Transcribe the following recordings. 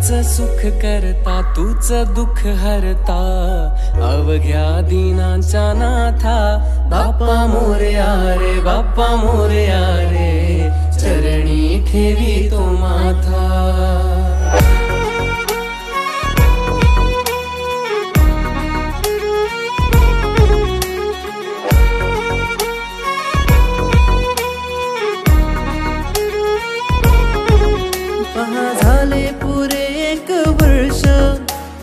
तूच सुख करता तूच दुःख हरता अवघ्या दीनांच्या नाथा बाप्पा मोरया रे बाप्पा मोरया रे चरणी ठेवी तो माथा। झाले पुरे एक वर्ष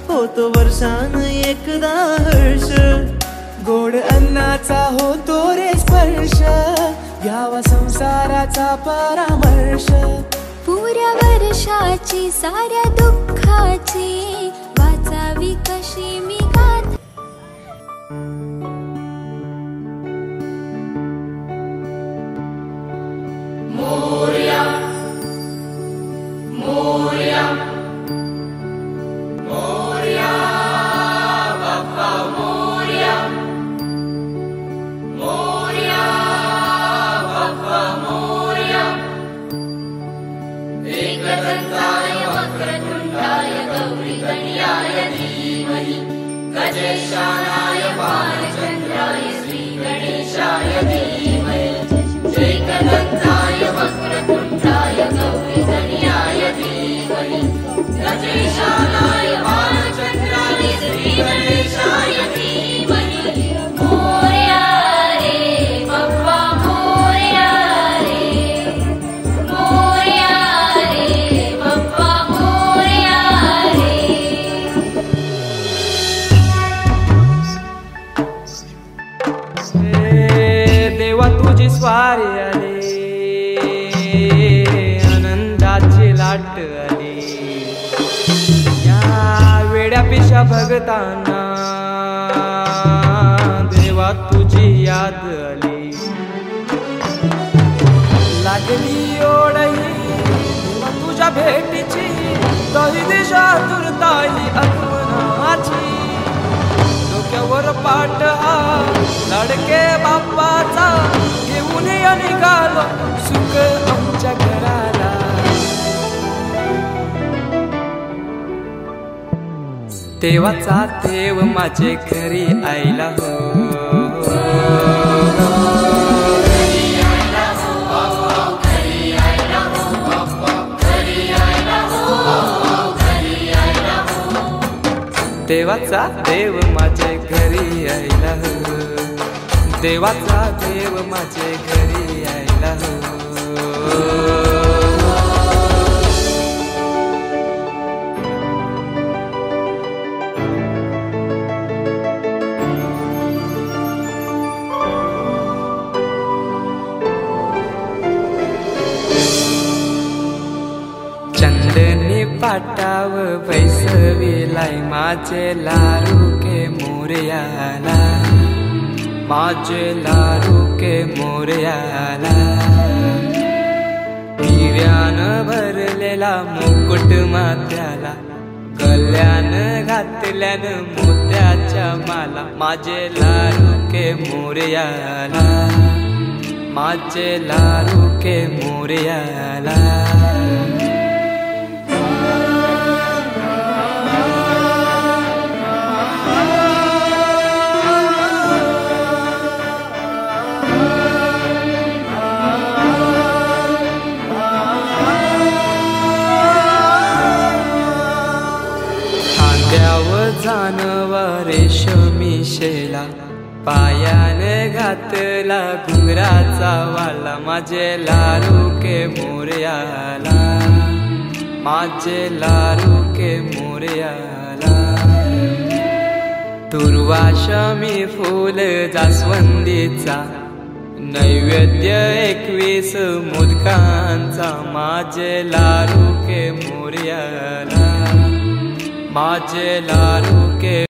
होतो वर्षान एकदा हर्ष गोड अन्नाचा होतो रे स्पर्श घ्यावा संसाराचा परामर्श पुऱ्या वर्षाची साऱ्या दुःखाची वाचावी कशी मी गाथा। मोरया मोरया मोरया बाप्पा मोरया मोरया बाप्पा मोरया एकदंताय वक्रतुंडाय गौरीकन्याय धीमहि गजेशानाय बालचंद्राय श्रीगणेशाय धीमहि एकदंताय वक्रतुंडाय गौरीकन्याय धीमहि गजेशानाय बालचंद्राय श्रीगणेशाय धीमहि। मोरया रे बाप्पा मोरया रे मोरया रे बाप्पा मोरया रे देवा तुझी स्वारी आली आनंदाची लाट आली या वेड्या पिशा भगतांना देवा तुझी याद आली लागली ओढही देवा तुझ्या भेटीची दही दिशा तुरताई आगमनाची डोक्यावर पाट हा लाडके बाप्पाचा घेऊन निघालो सुख आमच्या घराला। देवाचा देव माझे घरी आईला हो देवाचा देव माझे घरी आईला हो देवाचा देव माझे घरी आईला हो। चंदनी पाटाव बैसविलाय माझे लारू के मोरयाला माझे लारू के मोरयाला हिऱ्यान भरलेला मुकुट माथ्याला गल्यान घातल्यान मोत्याच्या माला माझे लारू के मोरयाला माझे लारू के मोरयाला। जानवा रेशमी शेला पायाने घातला घुंगराचा वाला माझे लारू के मोरयाला माझे लारू के मोरयाला। दुर्वाशमी फूल जास्वंदीचा नैवेद्य 21 मोदकांचा माझे लारू के मोरयाला माझे लारू के